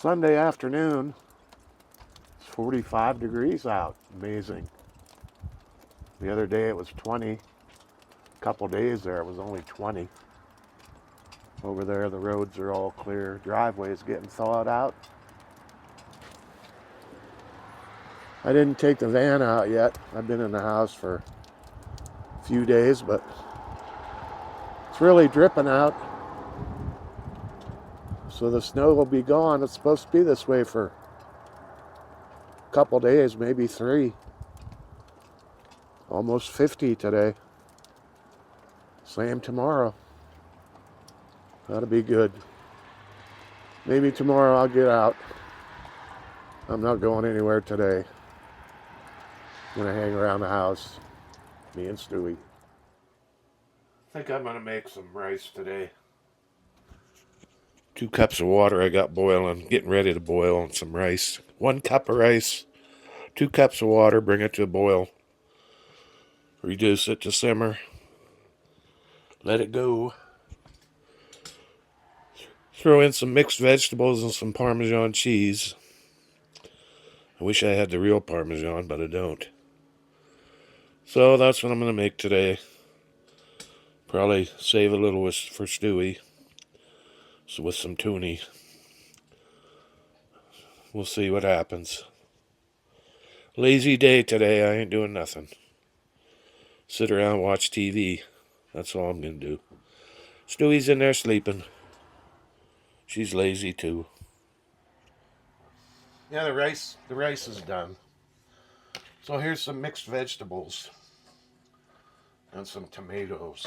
Sunday afternoon. It's 45 degrees out. Amazing. The other day it was 20. A couple days there it was only 20. Over there the roads are all clear. Driveway's getting thawed out. I didn't take the van out yet. I've been in the house for a few days, but it's really dripping out. So the snow will be gone. It's supposed to be this way for a couple days, maybe 3. Almost 50 today. Same tomorrow. That'll be good. Maybe tomorrow I'll get out. I'm not going anywhere today. I'm gonna hang around the house. Me and Stewie. I think I'm gonna make some rice today. 2 cups of water I got boiling, getting ready to boil, and some rice. 1 cup of rice, 2 cups of water, bring it to a boil. Reduce it to simmer. Let it go. Throw in some mixed vegetables and some Parmesan cheese. I wish I had the real Parmesan, but I don't. So that's what I'm going to make today. Probably save a little for Stewie. So with some toonie. We'll see what happens. Lazy day today. I ain't doing nothing. Sit around, watch TV. That's all I'm going to do. Stewie's in there sleeping. She's lazy too. Yeah, the rice is done. So here's some mixed vegetables and some tomatoes.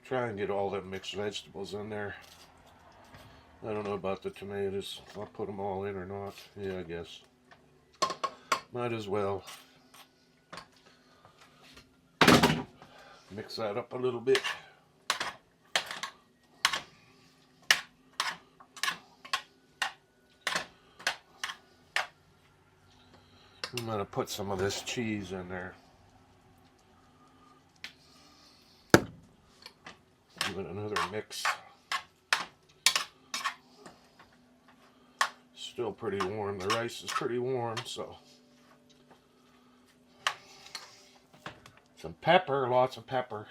Try and get all the mixed vegetables in there. I don't know about the tomatoes. I'll put them all in or not. Yeah, I guess. Might as well. Mix that up a little bit. I'm going to put some of this cheese in there. Give it another mix. Still pretty warm. The rice is pretty warm, so. Some pepper, lots of pepper.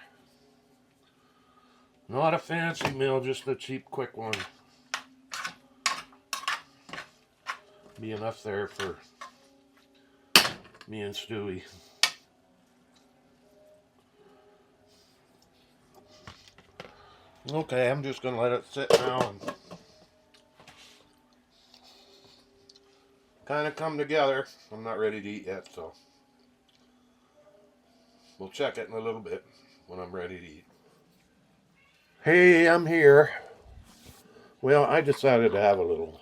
Not a fancy meal, just a cheap, quick one. Be enough there for me and Stewie. Okay, I'm just going to let it sit now and kind of come together. I'm not ready to eat yet, so we'll check it in a little bit when I'm ready to eat. Hey, I'm here. Well, I decided to have a little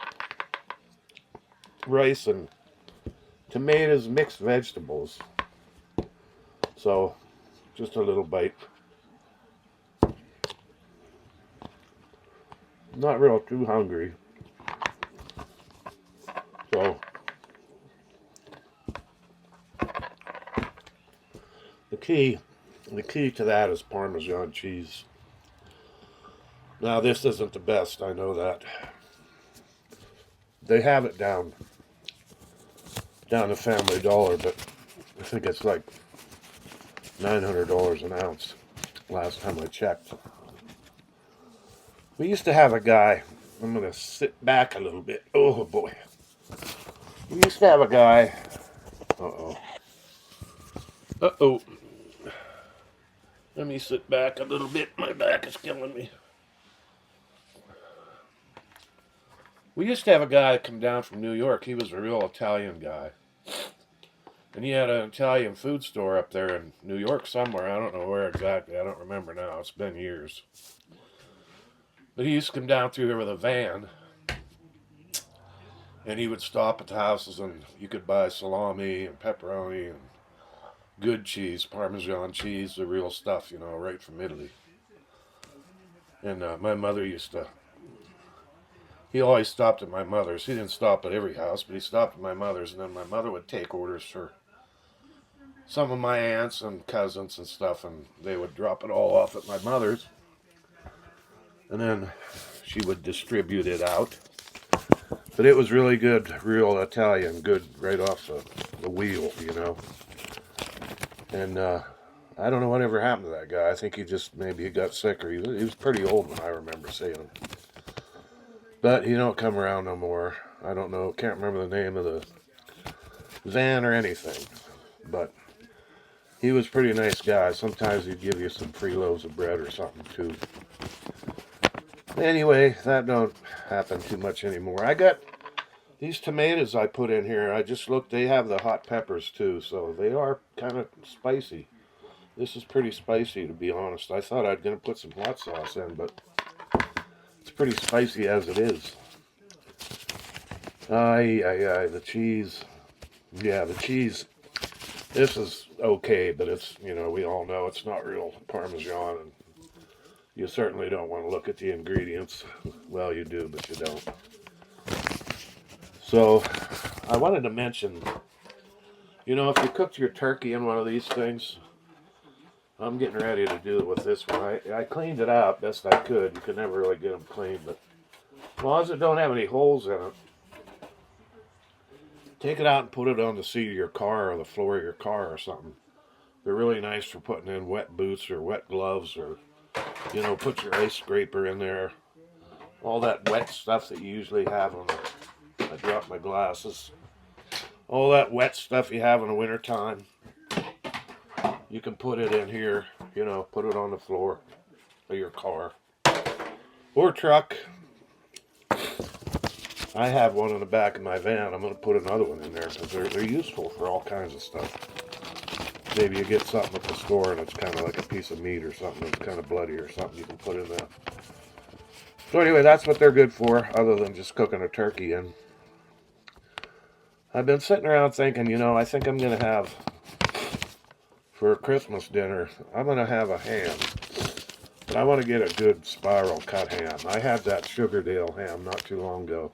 rice and tomatoes, mixed vegetables. So, just a little bite. Not real too hungry. So, the key to that is Parmesan cheese. Now, this isn't the best, I know that. They have it down to Family Dollar, but I think it's like $900 an ounce last time I checked. We used to have a guy, I'm going to sit back a little bit. Oh boy. We used to have a guy, uh-oh. Let me sit back a little bit, my back is killing me. We used to have a guy come down from New York. He was a real Italian guy. And he had an Italian food store up there in New York somewhere. I don't know where exactly. I don't remember now. It's been years. But he used to come down through here with a van. And he would stop at the houses and you could buy salami and pepperoni and good cheese, Parmesan cheese, the real stuff, you know, right from Italy. And my mother used to... He always stopped at my mother's. He didn't stop at every house, but he stopped at my mother's. And then my mother would take orders for some of my aunts and cousins and stuff. And they would drop it all off at my mother's. And then she would distribute it out. But it was really good, real Italian, good right off the wheel, you know. And I don't know whatever happened to that guy. I think maybe he got sick, or he was pretty old when I remember seeing him. But he don't come around no more. I don't know, can't remember the name of the van or anything. But he was a pretty nice guy. Sometimes he'd give you some free loaves of bread or something too. Anyway, that don't happen too much anymore. I got these tomatoes I put in here. I just looked, they have the hot peppers too, so they are kind of spicy. This is pretty spicy, to be honest. I thought I'd gonna put some hot sauce in, but it's pretty spicy as it is. The cheese. Yeah, the cheese. This is okay, but it's, you know, we all know it's not real Parmesan, and you certainly don't want to look at the ingredients. Well, you do, but you don't. So, I wanted to mention, you know, if you cooked your turkey in one of these things, I'm getting ready to do it with this one. I cleaned it out best I could. You could never really get them clean, but as long as it don't have any holes in it, take it out and put it on the seat of your car or the floor of your car or something. They're really nice for putting in wet boots or wet gloves, or, you know, put your ice scraper in there. All that wet stuff that you usually have on the, I dropped my glasses. All that wet stuff you have in the wintertime, you can put it in here, you know, put it on the floor of your car or truck. I have one in the back of my van. I'm going to put another one in there because they're useful for all kinds of stuff. Maybe you get something at the store and it's kind of like a piece of meat or something. It's kind of bloody or something. You can put in that. So anyway, that's what they're good for, other than just cooking a turkey in. I've been sitting around thinking, you know, I think I'm going to have, for a Christmas dinner, I'm going to have a ham. But I want to get a good spiral cut ham. I had that Sugardale ham not too long ago.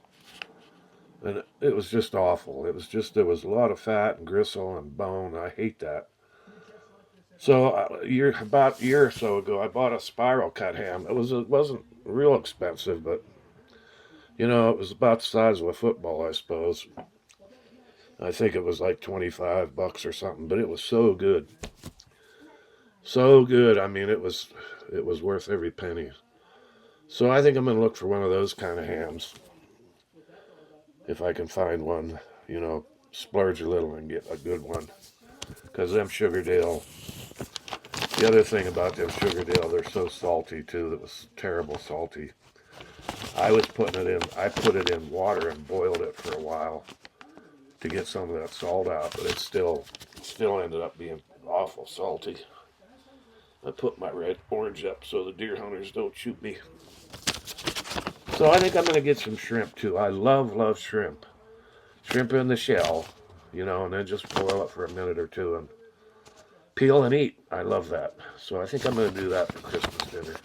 And it was just awful. There was a lot of fat and gristle and bone. I hate that. So about a year or so ago, I bought a spiral cut ham. It wasn't real expensive, but, you know, it was about the size of a football, I suppose. I think it was like $25 or something, but it was so good. So good. I mean, it was worth every penny. So I think I'm going to look for one of those kind of hams. If I can find one, you know, splurge a little and get a good one. Because them Sugardale, the other thing about them Sugardale, they're so salty too. It was terrible salty. I put it in water and boiled it for a while to get some of that salt out, but it still ended up being awful salty. I put my orange up so the deer hunters don't shoot me. So I think I'm going to get some shrimp too. I love shrimp. Shrimp in the shell, you know, and then just boil it for a minute or two and peel and eat. I love that. So I think I'm going to do that for Christmas dinner.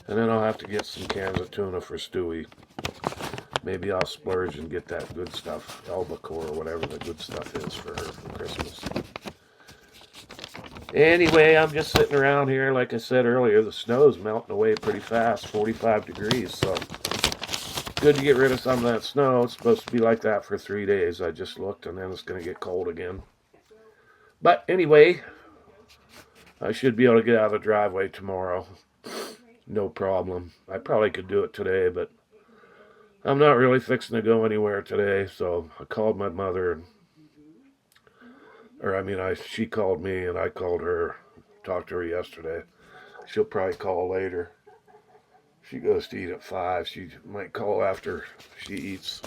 And then I'll have to get some cans of tuna for Stewie. Maybe I'll splurge and get that good stuff, albacore or whatever the good stuff is for her for Christmas. Anyway, I'm just sitting around here. Like I said earlier, the snow's melting away pretty fast, 45 degrees, so good to get rid of some of that snow. It's supposed to be like that for 3 days. I just looked, and then it's going to get cold again. But anyway, I should be able to get out of the driveway tomorrow. No problem. I probably could do it today, but I'm not really fixing to go anywhere today, so I called my mother, she called me and I called her, talked to her yesterday. She'll probably call later. She goes to eat at 5. She might call after she eats.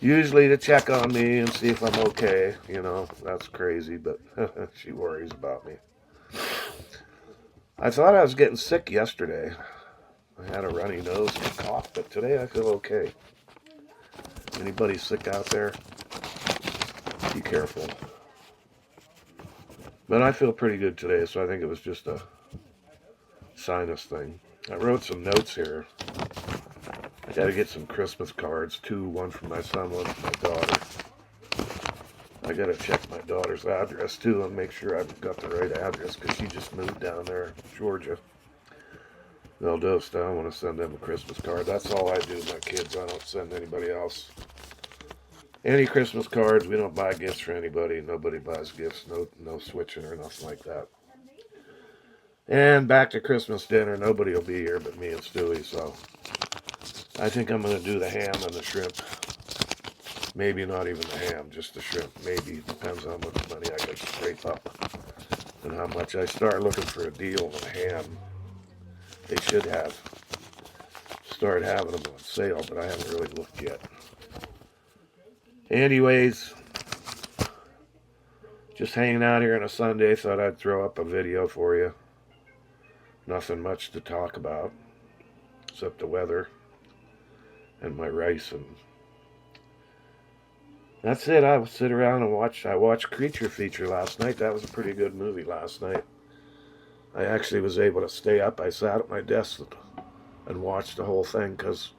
Usually to check on me and see if I'm okay. You know, that's crazy, but she worries about me. I thought I was getting sick yesterday. I had a runny nose and a cough, but today I feel okay. Anybody sick out there? Be careful. But I feel pretty good today, so I think it was just a sinus thing. I wrote some notes here. I got to get some Christmas cards, too. One for my son, one for my daughter. I got to check my daughter's address, too, and make sure I've got the right address, because she just moved down there, Georgia. they'll just, I want to send them a Christmas card. That's all I do with my kids. I don't send anybody else any Christmas cards. We don't buy gifts for anybody. Nobody buys gifts. No switching or nothing like that. And back to Christmas dinner. Nobody will be here but me and Stewie, so I think I'm going to do the ham and the shrimp. Maybe not even the ham, just the shrimp. Maybe. Depends on how much money I can scrape up and how much I start looking for a deal on ham. They should start having them on sale, but I haven't really looked yet. Anyways, just hanging out here on a Sunday. Thought I'd throw up a video for you. Nothing much to talk about except the weather and my rice, and that's it. I would sit around and watch. I watched Creature Feature last night. That was a pretty good movie last night. I actually was able to stay up. I sat at my desk and watched the whole thing, because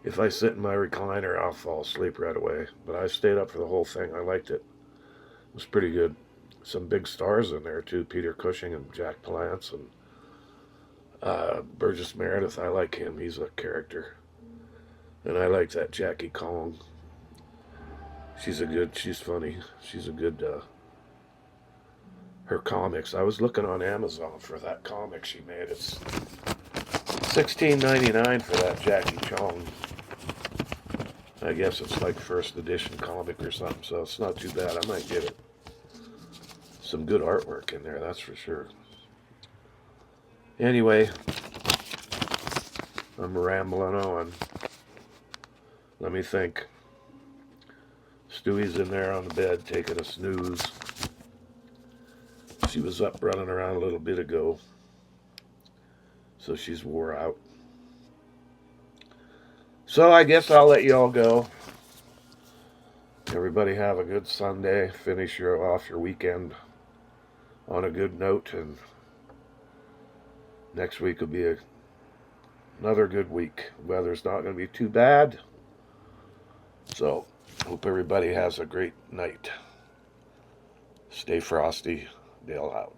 if I sit in my recliner, I'll fall asleep right away. But I stayed up for the whole thing. I liked it. It was pretty good. Some big stars in there too. Peter Cushing and Jack Palance and Burgess Meredith. I like him. He's a character. And I like that Jackie Kong. She's funny. She's a good, her comics. I was looking on Amazon for that comic she made. It's $16.99 for that Jackie Chong. I guess it's like first edition comic or something, so it's not too bad. I might get it. Some good artwork in there, that's for sure. Anyway, I'm rambling on. Let me think. Stewie's in there on the bed taking a snooze. She was up running around a little bit ago, so she's wore out. So I guess I'll let you all go. Everybody have a good Sunday. Finish off your weekend on a good note, and next week will be another good week. Weather's not going to be too bad. So, hope everybody has a great night. Stay frosty. Dale out.